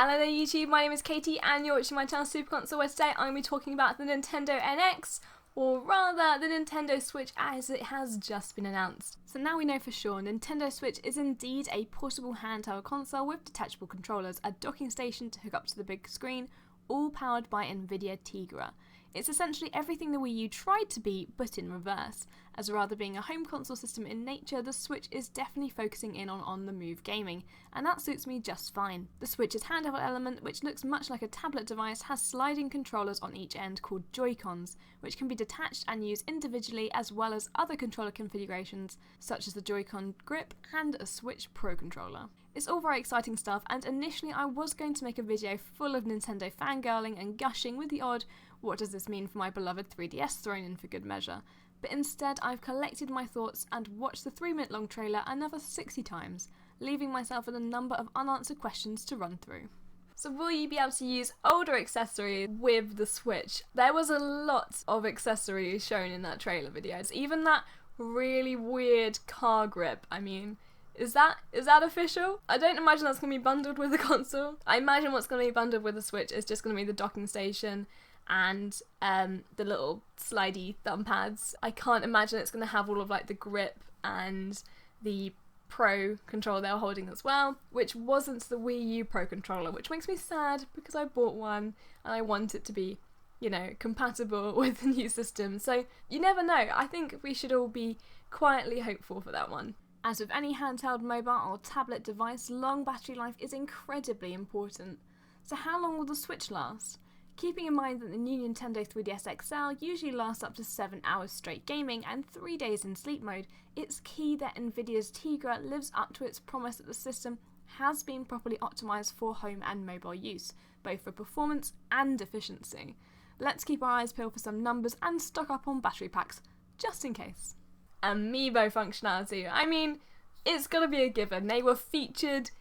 Hello there YouTube, my name is Katy and you're watching my channel Superconsole, where today I'm going to be talking about the Nintendo NX, or rather the Nintendo Switch, as it has just been announced. So now we know for sure, Nintendo Switch is indeed a portable handheld console with detachable controllers, a docking station to hook up to the big screen, all powered by Nvidia Tegra. It's essentially everything the Wii U tried to be, but in reverse. As rather being a home console system in nature, the Switch is definitely focusing in on the move gaming, and that suits me just fine. The Switch's handheld element, which looks much like a tablet device, has sliding controllers on each end called Joy-Cons, which can be detached and used individually, as well as other controller configurations, such as the Joy-Con grip and a Switch Pro controller. It's all very exciting stuff, and initially I was going to make a video full of Nintendo fangirling and gushing with the odd "what does this mean for my beloved 3DS" thrown in for good measure, but instead I've collected my thoughts and watched the 3-minute long trailer another 60 times, leaving myself with a number of unanswered questions to run through. So will you be able to use older accessories with the Switch? There was a lot of accessories shown in that trailer video, even that really weird car grip. I mean, is that official? I don't imagine that's going to be bundled with the console. I imagine what's going to be bundled with the Switch is just going to be the docking station and the little slidey thumb pads. I can't imagine it's going to have all of like the grip and the Pro controller they were holding as well, which wasn't the Wii U Pro controller, which makes me sad because I bought one and I want it to be, you know, compatible with the new system. So you never know. I think we should all be quietly hopeful for that one. As with any handheld mobile or tablet device, long battery life is incredibly important. So how long will the Switch last? Keeping in mind that the new Nintendo 3DS XL usually lasts up to 7 hours straight gaming and 3 days in sleep mode, it's key that Nvidia's Tegra lives up to its promise that the system has been properly optimised for home and mobile use, both for performance and efficiency. Let's keep our eyes peeled for some numbers and stock up on battery packs, just in case. Amiibo functionality. I mean, it's gotta be a given. They were featured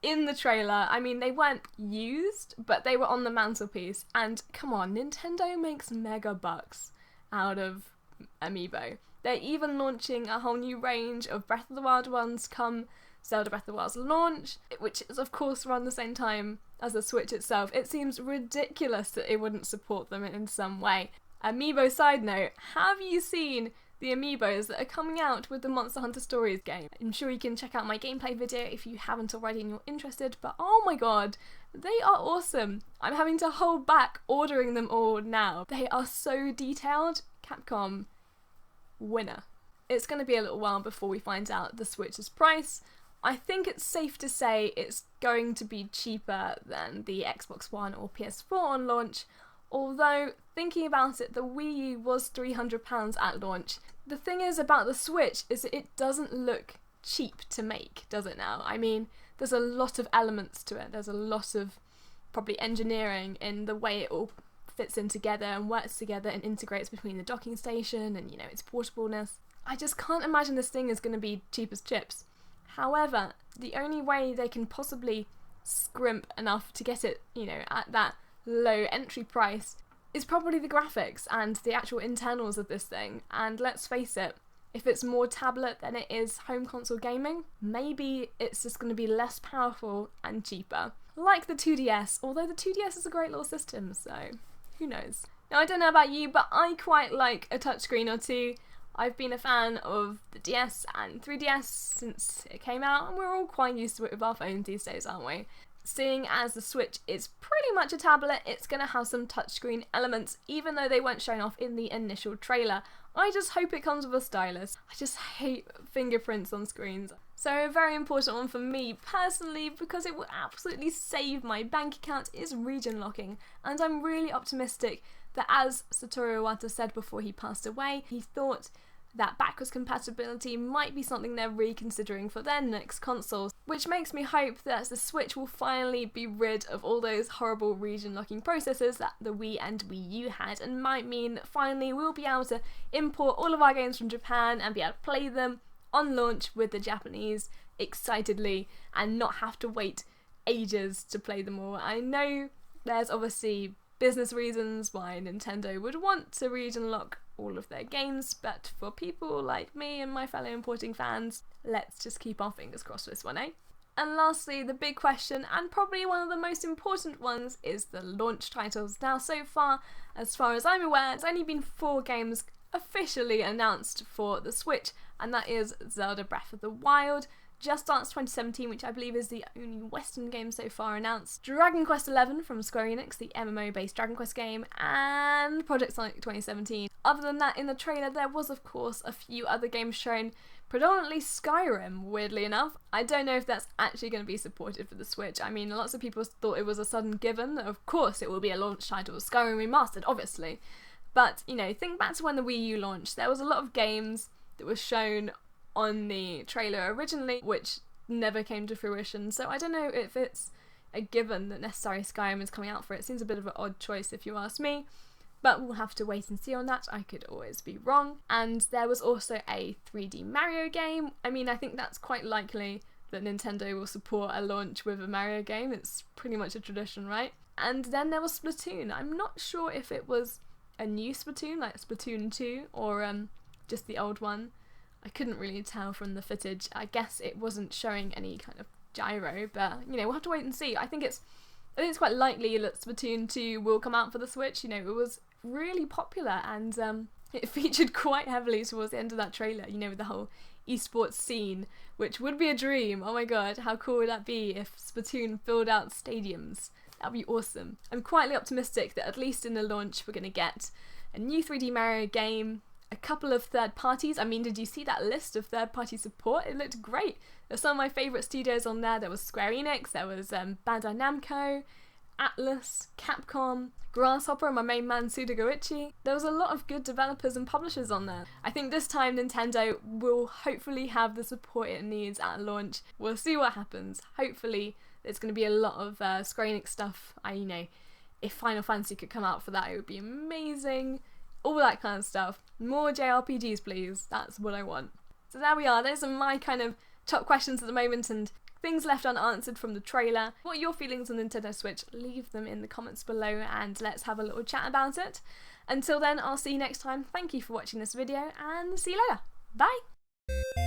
in the trailer. I mean, they weren't used, but they were on the mantelpiece. And come on, Nintendo makes mega bucks out of Amiibo. They're even launching a whole new range of Breath of the Wild ones come Zelda Breath of the Wild's launch, which is of course around the same time as the Switch itself. It seems ridiculous that it wouldn't support them in some way. Amiibo side note, have you seen the Amiibos that are coming out with the Monster Hunter Stories game? I'm sure you can check out my gameplay video if you haven't already and you're interested, but oh my god, they are awesome. I'm having to hold back ordering them all now. They are so detailed. Capcom, winner. It's going to be a little while before we find out the Switch's price. I think it's safe to say it's going to be cheaper than the Xbox One or PS4 on launch. Although, thinking about it, the Wii U was £300 at launch. The thing is about the Switch is that it doesn't look cheap to make, does it now? I mean, there's a lot of elements to it. There's a lot of probably engineering in the way it all fits in together and works together and integrates between the docking station and, you know, its portableness. I just can't imagine this thing is going to be cheap as chips. However, the only way they can possibly scrimp enough to get it, you know, at that low entry price is probably the graphics and the actual internals of this thing. And let's face it, if it's more tablet than it is home console gaming, maybe it's just going to be less powerful and cheaper. Like the 2DS, although the 2DS is a great little system, so who knows. Now I don't know about you, but I quite like a touchscreen or two. I've been a fan of the DS and 3DS since it came out, and we're all quite used to it with our phones these days, aren't we? Seeing as the Switch is pretty much a tablet, it's going to have some touchscreen elements, even though they weren't shown off in the initial trailer. I just hope it comes with a stylus. I just hate fingerprints on screens. So a very important one for me personally, because it will absolutely save my bank account, is region locking. And I'm really optimistic that, as Satoru Iwata said before he passed away, he thought that backwards compatibility might be something they're reconsidering for their next consoles, which makes me hope that the Switch will finally be rid of all those horrible region locking processes that the Wii and Wii U had, and might mean that finally we'll be able to import all of our games from Japan and be able to play them on launch with the Japanese excitedly and not have to wait ages to play them all. I know there's obviously business reasons why Nintendo would want to region lock all of their games, but for people like me and my fellow importing fans, let's just keep our fingers crossed for this one, eh? And lastly, the big question, and probably one of the most important ones, is the launch titles. Now, so far as I'm aware, there's only been 4 games officially announced for the Switch, and that is Zelda Breath of the Wild, Just Dance 2017, which I believe is the only Western game so far announced, Dragon Quest XI from Square Enix, the MMO-based Dragon Quest game, and Project Sonic 2017. Other than that, in the trailer there was of course a few other games shown, predominantly Skyrim, weirdly enough. I don't know if that's actually going to be supported for the Switch. I mean, lots of people thought it was a sudden given. Of course it will be a launch title, Skyrim Remastered, obviously. But, you know, think back to when the Wii U launched. There was a lot of games that were shown on the trailer originally, which never came to fruition. So I don't know if it's a given that necessarily Skyrim is coming out for it. It seems a bit of an odd choice if you ask me. But we'll have to wait and see on that. I could always be wrong. And there was also a 3D Mario game. I mean, I think that's quite likely that Nintendo will support a launch with a Mario game. It's pretty much a tradition, right? And then there was Splatoon. I'm not sure if it was a new Splatoon, like Splatoon 2, or just the old one. I couldn't really tell from the footage. I guess it wasn't showing any kind of gyro, but, you know, we'll have to wait and see. I think it's quite likely that Splatoon 2 will come out for the Switch. You know, it was really popular, and it featured quite heavily towards the end of that trailer, you know, with the whole esports scene, which would be a dream. Oh my god, how cool would that be if Splatoon filled out stadiums? That'd be awesome. I'm quietly optimistic that at least in the launch we're going to get a new 3D Mario game, a couple of third parties. I mean, did you see that list of third party support? It looked great. There's some of my favourite studios on there. There was Square Enix, there was Bandai Namco, Atlus, Capcom, Grasshopper, and my main man Suda Goichi. There was a lot of good developers and publishers on there. I think this time Nintendo will hopefully have the support it needs at launch. We'll see what happens. Hopefully there's going to be a lot of Square Enix stuff. You know, if Final Fantasy could come out for that, it would be amazing. All that kind of stuff. More JRPGs, please. That's what I want. So there we are. Those are my kind of top questions at the moment and things left unanswered from the trailer. What are your feelings on Nintendo Switch? Leave them in the comments below and let's have a little chat about it. Until then, I'll see you next time. Thank you for watching this video and see you later. Bye!